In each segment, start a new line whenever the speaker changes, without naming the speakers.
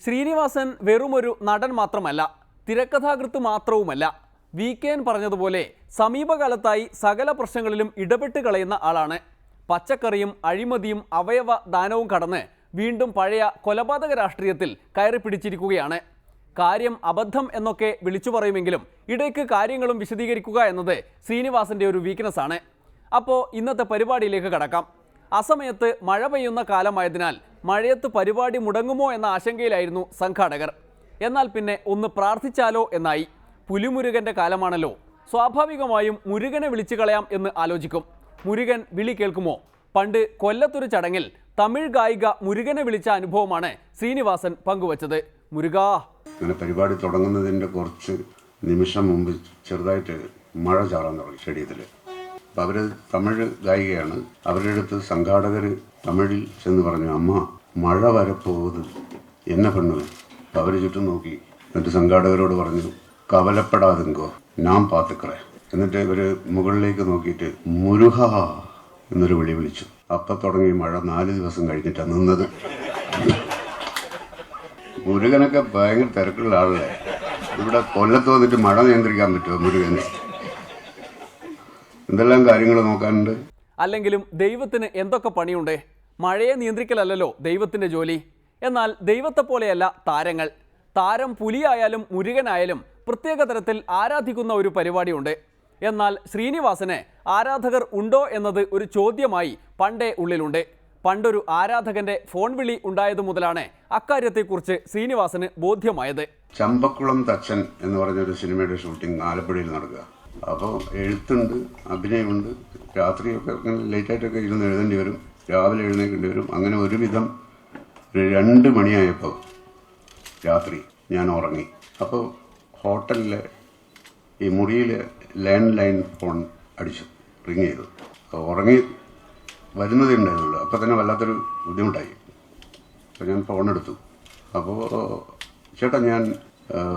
ശ്രീനിവാസൻ വെറുമൊരു നടൻ മാത്രമല്ല, തിരക്കഥാകൃത്ത് മാത്രവുമല്ല. VKN പറഞ്ഞതുപോലെ സമീപകാലത്തായി സകല പ്രശ്നങ്ങളിലും ഇടപെട്ട് കളയുന്ന ആളാണ്. പച്ചക്കറിയും അഴിമതിയും അവയവ ദാനവും കടന്ന് വീണ്ടും പഴയ കൊലപാതക രാഷ്ട്രീയത്തിൽ കയറി പിടിച്ചിരിക്കുകയാണ്. കാര്യം അബദ്ധം എന്നൊക്കെ വിളിച്ചു പറയുമെങ്കിലും ഇടയ്ക്ക് കാര്യങ്ങളും വിശദീകരിക്കുക എന്നത് ശ്രീനിവാസന്റെ ഒരു വീക്ക്നെസ്സാണ്. അപ്പോൾ ഇന്നത്തെ പരിപാടിയിലേക്ക് കടക്കാം. അസമയത്ത് മഴ പെയ്യുന്ന കാലമായതിനാൽ മഴയത്ത് പരിപാടി മുടങ്ങുമോ എന്ന ആശങ്കയിലായിരുന്നു സംഘാടകർ. എന്നാൽ പിന്നെ ഒന്ന് പ്രാർത്ഥിച്ചാലോ എന്നായി. പുലിമുരുകൻ്റെ കാലമാണല്ലോ, സ്വാഭാവികമായും മുരുകനെ വിളിച്ചു കളയാം എന്ന് ആലോചിക്കും. മുരുകൻ വിളി കേൾക്കുമോ? പണ്ട് കൊല്ലത്തൊരു ചടങ്ങിൽ തമിഴ് ഗായിക മുരുകനെ വിളിച്ച അനുഭവമാണ് ശ്രീനിവാസൻ പങ്കുവച്ചത്. മുരുകാ,
അങ്ങനെ പരിപാടി തുടങ്ങുന്നതിൻ്റെ കുറച്ച് നിമിഷം മുമ്പ് ചെറുതായിട്ട് മഴ ചാറാൻ തുടങ്ങി സ്റ്റേഡിയത്തിൽ. അപ്പോൾ അവർ തമിഴ് ഗായികയാണ്. അവരുടെ അടുത്ത് സംഘാടകർ തമിഴിൽ ചെന്ന് പറഞ്ഞു, അമ്മ മഴ വരപ്പോകുന്നത് എന്നെ പെണ്ണു. അപ്പോൾ അവർ ചുറ്റും നോക്കി. എന്നിട്ട് സംഘാടകരോട് പറഞ്ഞു, കവലപ്പെടാതെങ്കോ ഞാൻ പാത്തുക്കറേ. എന്നിട്ട് ഇവർ മുകളിലേക്ക് നോക്കിയിട്ട് മുരുഹ എന്നൊരു വിളി വിളിച്ചു. അപ്പം തുടങ്ങി മഴ. 4 ദിവസം കഴിഞ്ഞിട്ടാണ് നിന്നത്. മുരുകനൊക്കെ ഭയങ്കര തിരക്കുള്ള ആളല്ലേ. ഇവിടെ കൊല്ലത്ത് വന്നിട്ട് മഴ നിയന്ത്രിക്കാൻ പറ്റുമോ മുരുകന്? എന്തെല്ലാം കാര്യങ്ങൾ നോക്കാനുണ്ട്.
അല്ലെങ്കിലും ദൈവത്തിന് എന്തൊക്കെ പണിയുണ്ട്. മഴയെ നിയന്ത്രിക്കലല്ലോ ദൈവത്തിൻ്റെ ജോലി. എന്നാൽ ദൈവത്തെ പോലെയല്ല താരങ്ങൾ. താരം പുലിയായാലും മുരുകനായാലും പ്രത്യേക തരത്തിൽ ആരാധിക്കുന്ന ഒരു പരിപാടിയുണ്ട്. എന്നാൽ ശ്രീനിവാസന് ആരാധകർ ഉണ്ടോ എന്നത് ഒരു ചോദ്യമായി പണ്ടേ ഉള്ളിലുണ്ട്. പണ്ടൊരു ആരാധകന്റെ ഫോൺ വിളി ഉണ്ടായതു മുതലാണ് അക്കാര്യത്തെക്കുറിച്ച് ശ്രീനിവാസന് ബോധ്യമായത്.
ചമ്പക്കുളം തച്ചൻ എന്ന് പറഞ്ഞൊരു സിനിമയുടെ ഷൂട്ടിംഗ് ആലപ്പുഴയിൽ നടക്കുക. അപ്പോൾ എഴുത്തുണ്ട്, അഭിനയമുണ്ട്. രാത്രിയൊക്കെ അങ്ങനെ ലേറ്റായിട്ടൊക്കെ ഇരുന്ന് എഴുതേണ്ടി വരും, രാവിലെ എഴുന്നേക്കേണ്ടി വരും. അങ്ങനെ ഒരുവിധം 2 മണിയായപ്പോൾ രാത്രി ഞാൻ ഉറങ്ങി. അപ്പോൾ ഹോട്ടലിലെ ഈ മുറിയിൽ ലാൻഡ് ലൈൻ ഫോൺ അടിച്ചു, റിങ് ചെയ്തു. ഉറങ്ങി വരുന്നതേ ഉണ്ടായിരുന്നുള്ളൂ. അപ്പോൾ തന്നെ വല്ലാത്തൊരു ബുദ്ധിമുട്ടായി. അപ്പോൾ ഞാൻ ഫോൺ എടുത്തു. അപ്പോൾ ചേട്ടാ, ഞാൻ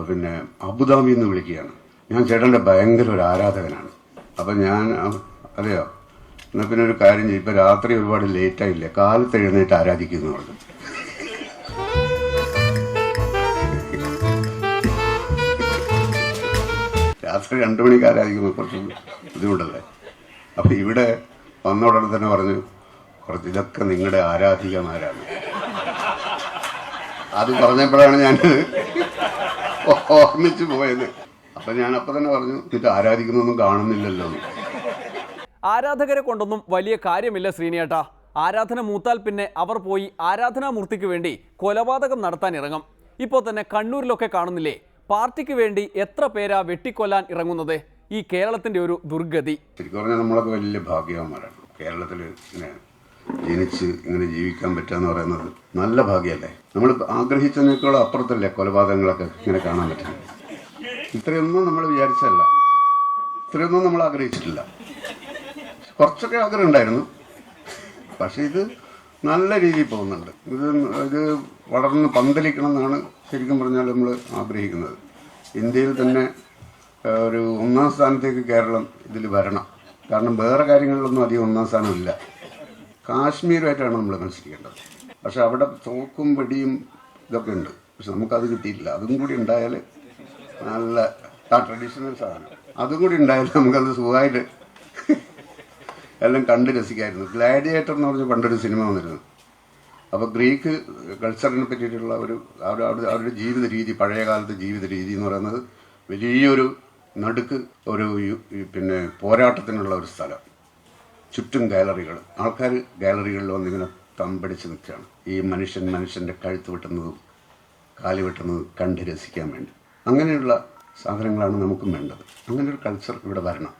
പിന്നെ അബുദാബിയിൽ നിന്ന് വിളിക്കുകയാണ്. ഞാൻ ചേട്ടൻ്റെ ഭയങ്കര ഒരു ആരാധകനാണ്. അപ്പം ഞാൻ, അതെയോ, എന്നാൽ പിന്നെ ഒരു കാര്യം ചെയ്യും, ഇപ്പം രാത്രി ഒരുപാട് ലേറ്റായില്ലേ, കാലത്ത് എഴുന്നേറ്റ് ആരാധിക്കുന്നു പറഞ്ഞു. രാത്രി 2 മണിക്ക് ആരാധിക്കുമ്പോൾ കുറച്ച് ബുദ്ധിമുട്ടല്ലേ. അപ്പം ഇവിടെ വന്ന ഉടനെ തന്നെ പറഞ്ഞു, കുറച്ച് ഇതൊക്കെ നിങ്ങളുടെ ആരാധികമാരാണ്. അത് പറഞ്ഞപ്പോഴാണ് ഞാൻ ഓർമ്മിച്ച് പോയത്. അപ്പം ഞാൻ അപ്പം തന്നെ പറഞ്ഞു, ഇത് ആരാധിക്കുന്നൊന്നും കാണുന്നില്ലല്ലോ.
ആരാധകരെ കൊണ്ടൊന്നും വലിയ കാര്യമില്ല ശ്രീനിയേട്ടാ. ആരാധന മൂത്താൽ പിന്നെ അവർ പോയി ആരാധനാമൂർത്തിക്ക് വേണ്ടി കൊലപാതകം നടത്താൻ ഇറങ്ങും. ഇപ്പോൾ തന്നെ കണ്ണൂരിലൊക്കെ കാണുന്നില്ലേ, പാർട്ടിക്ക് വേണ്ടി എത്ര പേരാ വെട്ടിക്കൊല്ലാൻ ഇറങ്ങുന്നത്. ഈ കേരളത്തിന്റെ ഒരു ദുർഗതി.
ശരിക്കും പറഞ്ഞാൽ നമ്മളൊക്കെ വലിയ ഭാഗ്യവാന്മാരാണ്. കേരളത്തിൽ ഇങ്ങനെ ജനിച്ച് ഇങ്ങനെ ജീവിക്കാൻ പറ്റുക പറയുന്നത് നല്ല ഭാഗ്യമല്ലേ. നമ്മൾ ആഗ്രഹിച്ചതിനേക്കാളും അപ്പുറത്തല്ലേ കൊലപാതകങ്ങളൊക്കെ ഇങ്ങനെ കാണാൻ പറ്റുന്നത്. ഇത്രയൊന്നും നമ്മൾ വിചാരിച്ചല്ല, ഇത്രയൊന്നും നമ്മൾ ആഗ്രഹിച്ചിട്ടില്ല. കുറച്ചൊക്കെ ആഗ്രഹം ഉണ്ടായിരുന്നു, പക്ഷെ ഇത് നല്ല രീതിയിൽ പോകുന്നുണ്ട്. ഇത് വളർന്ന് പന്തലിക്കണം എന്നാണ് ശരിക്കും പറഞ്ഞാൽ നമ്മൾ ആഗ്രഹിക്കുന്നത്. ഇന്ത്യയിൽ തന്നെ ഒരു 1-ാം സ്ഥാനത്തേക്ക് കേരളം ഇതിൽ വരണം. കാരണം വേറെ കാര്യങ്ങളിലൊന്നും അധികം 1-ാം സ്ഥാനമില്ല. കാശ്മീരുമായിട്ടാണ് നമ്മൾ മത്സരിക്കേണ്ടത്. പക്ഷെ അവിടെ തോക്കും വെടിയും ഇതൊക്കെ ഉണ്ട്. പക്ഷെ നമുക്കത് കിട്ടിയില്ല. അതും കൂടി ഉണ്ടായാൽ നല്ല ട്രഡീഷണൽ സാധനം അതും കൂടി ഉണ്ടായാൽ നമുക്കത് സുഖമായിട്ട് എല്ലാം കണ്ട് രസിക്കായിരുന്നു. ഗ്ലാഡിയേറ്റർ എന്ന് പറഞ്ഞ് പണ്ടൊരു സിനിമ വന്നിരുന്നു. അപ്പോൾ ഗ്രീക്ക് കൾച്ചറിനെ പറ്റിയിട്ടുള്ള അവരുടെ ജീവിത രീതി, പഴയകാലത്തെ ജീവിത രീതി എന്ന് പറയുന്നത് വലിയൊരു നടുക്ക് ഒരു പിന്നെ പോരാട്ടത്തിനുള്ള ഒരു സ്ഥലം. ചുറ്റും ഗാലറികൾ, ആൾക്കാർ ഗാലറികളിൽ വന്നിങ്ങനെ തമ്പടിച്ച് നിൽക്കുകയാണ്. ഈ മനുഷ്യൻ്റെ കഴുത്ത് വെട്ടുന്നതും കാല് വെട്ടുന്നതും കണ്ട് രസിക്കാൻ വേണ്ടി. അങ്ങനെയുള്ള സാധനങ്ങളാണ് നമുക്കും വേണ്ടത്. അങ്ങനെ ഒരു കൾച്ചർ ഇവിടെ വരണം.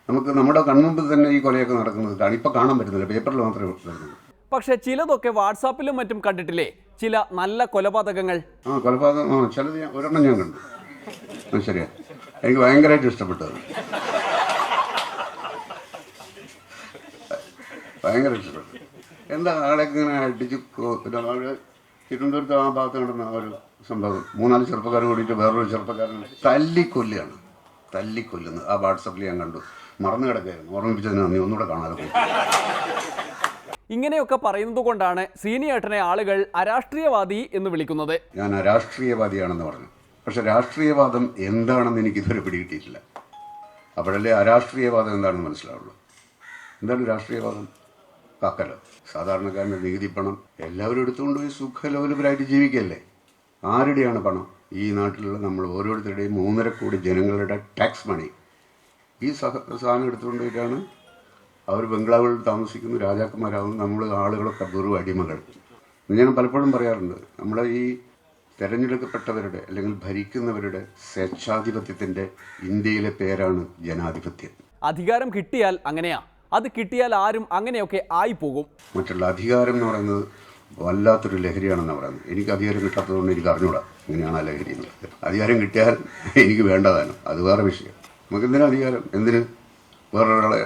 നമുക്ക് നമ്മുടെ കൺമുമ്പിൽ തന്നെ ഈ കൊലയൊക്കെ നടക്കുന്നത് ഇപ്പോൾ കാണാൻ പറ്റുന്നില്ല, പേപ്പറിൽ മാത്രമേ വരുന്നുള്ളൂ.
പക്ഷെ ചിലതൊക്കെ വാട്സാപ്പിലും മറ്റും കണ്ടിട്ടില്ലേ, ചില നല്ല കൊലപാതകങ്ങൾ.
കൊലപാതകം ചിലത് ഒരെണ്ണം ഞാൻ കണ്ടു. ശരിയാ, എനിക്ക് ഭയങ്കരമായിട്ട് ഇഷ്ടപ്പെട്ടത്, ഭയങ്കര ഇഷ്ടപ്പെട്ടു. എന്താ ആളെയൊക്കെ ഇങ്ങനെ അടിച്ച് തിരുവനന്തപുരത്ത് ആ ഭാഗത്ത് നടന്ന ഒരു സംഭവം. 3-4 ചെറുപ്പക്കാർ കൂടിയിട്ട് വേറൊരു ചെറുപ്പക്കാരൻ തല്ലിക്കൊല്ലുന്നത്. ആ വാട്സാപ്പിൽ ഞാൻ കണ്ടു. മറന്നു കിടക്കായിരുന്നു, ഓർമ്മിപ്പിച്ചതിന് നന്ദി. ഒന്നുകൂടെ കാണാതെ പോയി.
ഇങ്ങനെയൊക്കെ പറയുന്നത് കൊണ്ടാണ് ശ്രീനിയേട്ടനെ ആളുകൾ അരാഷ്ട്രീയവാദി എന്ന് വിളിക്കുന്നത്.
ഞാൻ അരാഷ്ട്രീയവാദിയാണെന്ന് പറഞ്ഞു. പക്ഷെ രാഷ്ട്രീയവാദം എന്താണെന്ന് എനിക്കിതുവരെ പിടികിട്ടിയിട്ടില്ല. അപ്പോഴല്ലേ അരാഷ്ട്രീയവാദം എന്താണെന്ന് മനസ്സിലാവുള്ളൂ. എന്താണ് രാഷ്ട്രീയവാദം? കാക്കലോ സാധാരണക്കാരൻ്റെ നികുതി പണം എല്ലാവരും എടുത്തുകൊണ്ടുപോയി സുഖലോലുപരായിട്ട് ജീവിക്കല്ലേ. ആരുടെയാണ് പണം? ഈ നാട്ടിലുള്ള നമ്മൾ ഓരോരുത്തരുടെയും 3.5 കോടി ജനങ്ങളുടെ ടാക്സ് മണി. ഈ സാധനം എടുത്തുകൊണ്ടുപോയിട്ടാണ് അവർ ബംഗ്ലാവുകളിൽ താമസിക്കുന്നു, രാജാക്കന്മാരാകുന്നു, നമ്മൾ ആളുകളൊക്കെ വെറും അടിമകൾ. ഞാൻ പലപ്പോഴും പറയാറുണ്ട്, നമ്മുടെ ഈ തിരഞ്ഞെടുക്കപ്പെട്ടവരുടെ അല്ലെങ്കിൽ ഭരിക്കുന്നവരുടെ സ്വേച്ഛാധിപത്യത്തിൻ്റെ ഇന്ത്യയിലെ പേരാണ് ജനാധിപത്യം.
അധികാരം കിട്ടിയാൽ അങ്ങനെയാ, അത് കിട്ടിയാൽ ആരും അങ്ങനെയൊക്കെ ആയിപ്പോകും.
മറ്റുള്ള അധികാരം എന്ന് പറയുന്നത് വല്ലാത്തൊരു ലഹരിയാണെന്നാണ് പറയുന്നത്. എനിക്ക് അധികാരം കിട്ടാത്തതുകൊണ്ട് എനിക്ക് അറിഞ്ഞൂടാ ഇങ്ങനെയാണ് ആ ലഹരി എന്നുള്ളത്. അധികാരം കിട്ടിയാൽ എനിക്ക് വേണ്ടതാണ്, അത് വേറെ വിഷയം. നമുക്ക് എന്തിനാ അധികാരം? എന്തിന്? വേറൊരാളെ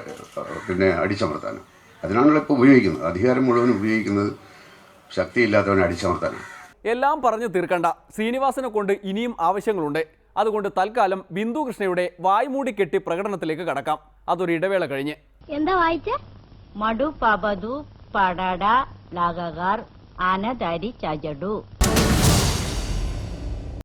അടിച്ചമർത്താനും. അതിനാണല്ലോ ഇപ്പോൾ ഉപയോഗിക്കുന്നത്. അധികാരം മുഴുവൻ ഉപയോഗിക്കുന്നത് ശക്തിയില്ലാത്തവനെ അടിച്ചമർത്താനാണ്.
എല്ലാം പറഞ്ഞു തീർക്കണ്ട, ശ്രീനിവാസനെ കൊണ്ട് ഇനിയും ആവശ്യങ്ങളുണ്ട്. അതുകൊണ്ട് തൽക്കാലം ബിന്ദു കൃഷ്ണയുടെ വായ്മൂടി കെട്ടി പ്രകടനത്തിലേക്ക് കടക്കാം. അതൊരു ഇടവേള കഴിഞ്ഞ്.
എന്താ വായിച്ച? മടു പബതു പടട ലഗഗർ ആനദരി ചജടു.